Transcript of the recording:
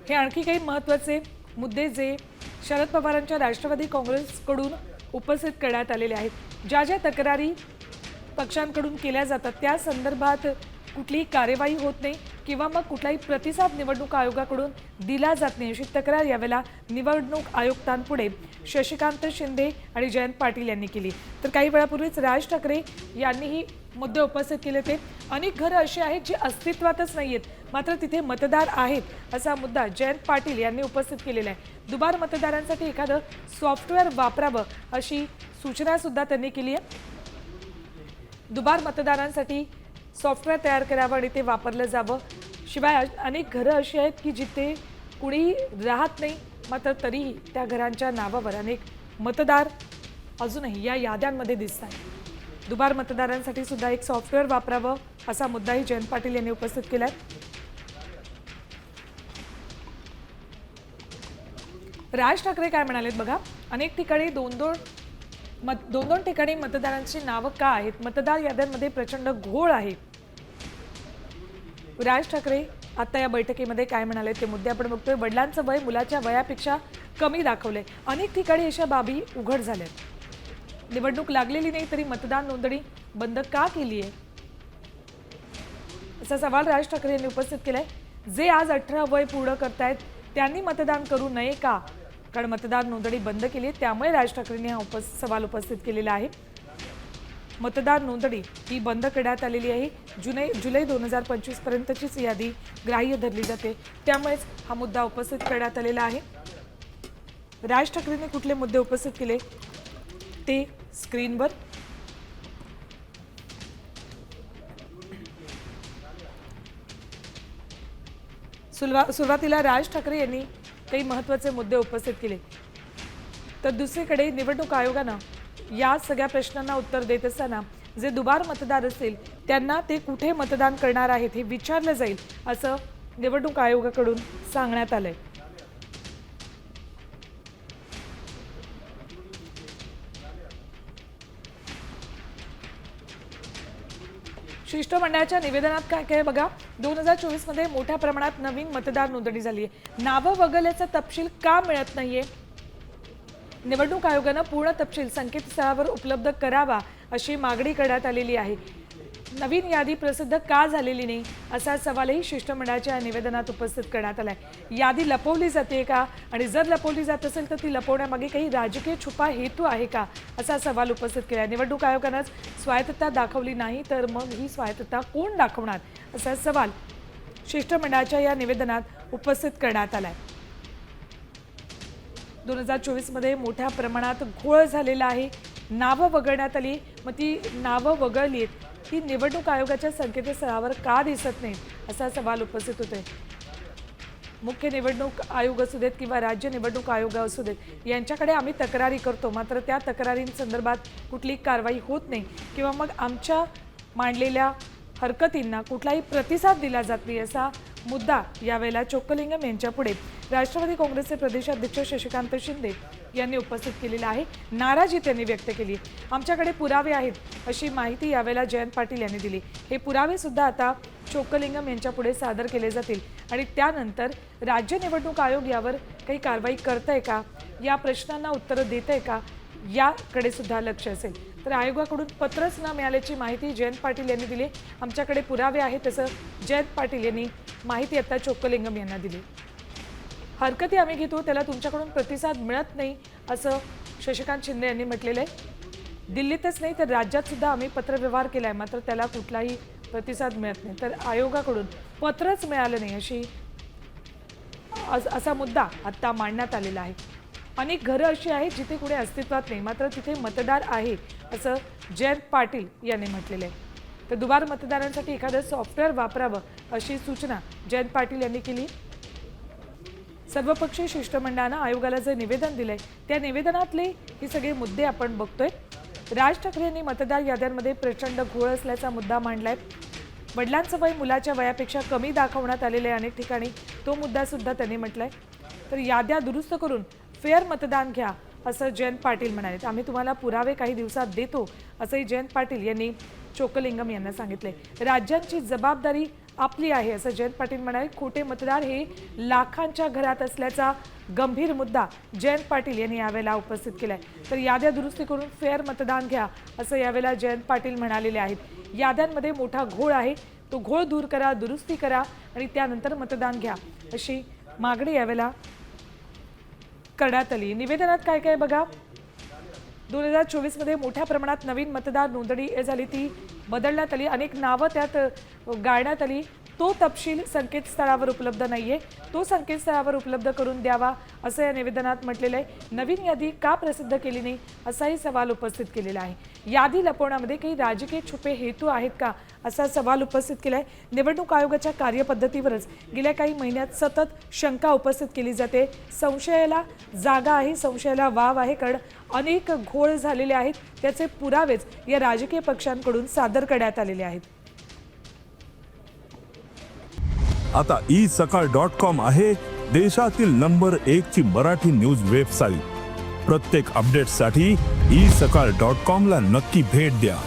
हे आणखी काही महत्त्वाचे मुद्दे जे शरद पवारांच्या राष्ट्रवादी काँग्रेसकडून उपस्थित करण्यात आलेले आहेत। ज्या ज्या तक्रारी पक्षांकडून केल्या जातात त्या संदर्भात कुठलीही कार्यवाही होत नाही किंवा मग कुठलाही प्रतिसाद निवडणूक आयोगाकडून दिला जात नाही अशी तक्रार यावेळेला निवडणूक आयुक्तांपुढे शशिकांत शिंदे आणि जयंत पाटील यांनी केली। तर काही वेळापूर्वीच राज ठाकरे यांनीही मुद्दे उपस्थित केले होते। अनेक घरं अशी आहेत जी अस्तित्वातच नाहीयेत मात्र तिथे मतदार आहेत असा मुद्दा जयंत पाटील यांनी उपस्थित केलेला आहे। दुबार मतदारांसाठी एखादं सॉफ्टवेअर वापरावं अशी सूचना सुद्धा त्यांनी केली आहे। दुबार मतदारांसाठी सॉफ्टवेअर तयार करावं आणि ते वापरलं जावं। शिवाय अनेक घरं अशी आहेत की जिथे कुणी राहत नाही मात्र तरीही त्या घरांच्या नावावर अनेक मतदार अजूनही या याद्यांमध्ये दिसतात। दुबार मतदारांसाठी सुद्धा एक सॉफ्टवेअर वापरावं असा मुद्दाही जयंत पाटील यांनी उपस्थित केलाय। राज ठाकरे काय म्हणालेत बघा, अनेक ठिकाणी दोन दोन ठिकाणी मतदारांची नावं का आहेत, मतदार याद्यांमध्ये प्रचंड घोळ आहे। राज ठाकरे आता या बैठकीमध्ये काय म्हणाले ते मुद्दे आपण बघतोय। वडिलांचं वय मुलाच्या वयापेक्षा कमी दाखवलंय, अनेक ठिकाणी अशा बाबी उघड झाल्यात। निवडणूक लागलेली नाही तरी मतदान नोंदणी बंद का केली आहे असा सवाल राज ठाकरे यांनी उपस्थित केलाय। जे आज 18 वय पूर्ण करतायत त्यांनी मतदान करू नये का, कारण मतदार नोंदणी बंद केली आहे त्यामुळे राज ठाकरेंनी हा सवाल उपस्थित केलेला आहे। मतदार नोंदणी ही बंद करण्यात आलेली आहे। जुलै 2025 पर्यंतचीच यादी ग्राह्य धरली जाते त्यामुळेच हा मुद्दा उपस्थित करण्यात आलेला आहे। राज ठाकरेंनी कुठले मुद्दे उपस्थित केले ते स्क्रीनवर। सुरुवातीला राज ठाकरे यांनी काही महत्त्वाचे मुद्दे उपस्थित केले तर दुसरीकडे निवडणूक आयोगानं या सगळ्या प्रश्नांना उत्तर देत असताना जे दुबार मतदार असतील त्यांना ते कुठे मतदान करणार आहेत हे विचारलं जाईल असं निवडणूक आयोगाकडून सांगण्यात आलंय। शिष्टमंडळाच्या निवेदनात काय काय बघा, 2024 मध्ये मोठ्या प्रमाणात नवीन मतदार नोंदणी झाली आहे। नावं वगळल्याचा तपशील का मिळत नाहीये, निवडणूक आयोगानं पूर्ण तपशील संकेतस्थळावर उपलब्ध करावा अशी मागणी करण्यात आलेली आहे। नवीन यादी प्रसिद्ध का झालेली नाही असा सवालही शिष्टमंडळाच्या निवेदनात उपस्थित करण्यात आलाय। यादी लपवली जाते का आणि जर लपवली जात असेल तर ती लपवण्यामागे काही राजकीय छुपा हेतू आहे का असा सवाल उपस्थित केला। निवडणूक आयोगानंच स्वायत्तता दाखवली नाही तर मग ही स्वायत्तता कोण दाखवणार असा सवाल शिष्टमंडळाच्या या निवेदनात उपस्थित करण्यात आलाय। 2024 मध्ये मोठ्या प्रमाणात घोळ झालेला आहे, नावं वगळण्यात आली मग ती नावं वगळली ती निवडणूक आयोगाच्या संकेतस्थळावर का दिसत नाही असा सवाल उपस्थित होतोय। मुख्य निवडणूक आयोग असू देत किंवा राज्य निवडणूक आयोग असू देत यांच्याकडे आम्ही तक्रारी करतो मात्र त्या तक्रारींसंदर्भात कुठली कारवाई होत नाही किंवा मग आमच्या मांडलेल्या हरकतींना कुठलाही प्रतिसाद दिला जात नाही असा मुद्दा यावेळेला चोक्कलिंगम यांच्या पुढे राष्ट्रवादी काँग्रेसचे प्रदेशाध्यक्ष शशिकांत शिंदे यांनी उपस्थित केलेला आहे। नाराजी त्यांनी व्यक्त केली। आमच्याकडे पुरावे आहेत अशी माहिती यावेळेला जयंत पाटील यांनी दिली। हे पुरावे सुद्धा आता चोक्कलिंगम यांच्या पुढे सादर केले जातील आणि त्यानंतर राज्य निवडणूक आयोग यावर काही कारवाई करतंय का, या प्रश्नांना उत्तरं देतंय का याकडे सुद्धा लक्ष असेल। तर आयोगाकडून पत्रच न मिळाल्याची माहिती जयंत पाटील यांनी दिली। आमच्याकडे पुरावे आहेत असं जयंत पाटील यांनी माहिती आता चोक्कलिंगम यांना दिली। हरकती आम्ही घेतो त्याला तुमच्याकडून प्रतिसाद मिळत नाही असं शशिकांत शिंदे यांनी म्हटलेलं आहे। दिल्लीतच नाही तर राज्यात सुद्धा आम्ही पत्रव्यवहार केलाय मात्र त्याला कुठलाही प्रतिसाद मिळत नाही, तर आयोगाकडून पत्रच मिळालं नाही असा मुद्दा आता मांडण्यात आलेला आहे। अनेक घरं अशी आहेत जिथे कुठे अस्तित्वात नाही मात्र तिथे मतदार आहे असं जयंत पाटील यांनी म्हटलेलं आहे। तर दुबार मतदारांसाठी एखादं सॉफ्टवेअर वापरावं अशी सूचना जयंत पाटील यांनी केली। सर्वपक्षीय शिष्टमंडळानं आयोगाला जे निवेदन दिलंय त्या निवेदनातले हे सगळे मुद्दे आपण बघतोय। राज ठाकरे यांनी मतदार याद्यांमध्ये प्रचंड घोळ असल्याचा मुद्दा मांडलाय। वडिलांचं वय मुलाच्या वयापेक्षा कमी दाखवण्यात आलेले अनेक ठिकाणी तो मुद्दा सुद्धा त्यांनी म्हटलाय। तर याद्या दुरुस्त करून फेअर मतदान घ्या असं जयंत पाटील म्हणाले। आम्ही तुम्हाला पुरावे काही दिवसात देतो असंही जयंत पाटील यांनी चोकलिंगम यांना सांगितले। राज्यांची जबाबदारी आपली आहे असं जयंत पाटील म्हणाले। खोटे मतदार हे लाखांच्या घरात असल्याचा गंभीर मुद्दा जयंत पाटील यांनी यावेळेला उपस्थित केलाय। तर याद्या दुरुस्ती करून फेअर मतदान घ्या असं यावेळेला जयंत पाटील म्हणालेले आहेत। याद्यांमध्ये मोठा घोळ आहे, तो घोळ दूर करा, दुरुस्ती करा आणि त्यानंतर मतदान घ्या अशी मागणी यावेळेला करण्यात आली। निवेदनात काय काय बघा। 2024 मध्ये मोठ्या प्रमाणात नवीन मतदार नोंदणी झाली, ती बदलण्यात आली। अनेक नावं त्यात गाळण्यात आली। तो तपशील संकेतस्थळावर उपलब्ध नाहीये, तो संकेतस्थळावर उपलब्ध करून द्यावा असं या निवेदनात म्हटलेलं आहे। नवीन यादी का प्रसिद्ध केली नाही असाही सवाल उपस्थित केलेला आहे। यादी लपवण्यामध्ये काही राजकीय छुपे हेतू आहेत का असा सवाल उपस्थित केलाय। निवडणूक आयोगाच्या कार्यपद्धतीवरच गेल्या काही महिन्यात सतत शंका उपस्थित केली जाते। संशयाला जागा आहे, संशयाला वाव आहे, कारण अनेक घोळ झालेले आहेत, त्याचे पुरावेच या राजकीय पक्षांकडून सादर करण्यात आलेले आहेत। आता isakal.com आहे देशातील नंबर 1 ची मराठी न्यूज वेबसाईट। प्रत्येक अपडेटसाठी isakal.com ला नक्की भेट द्या।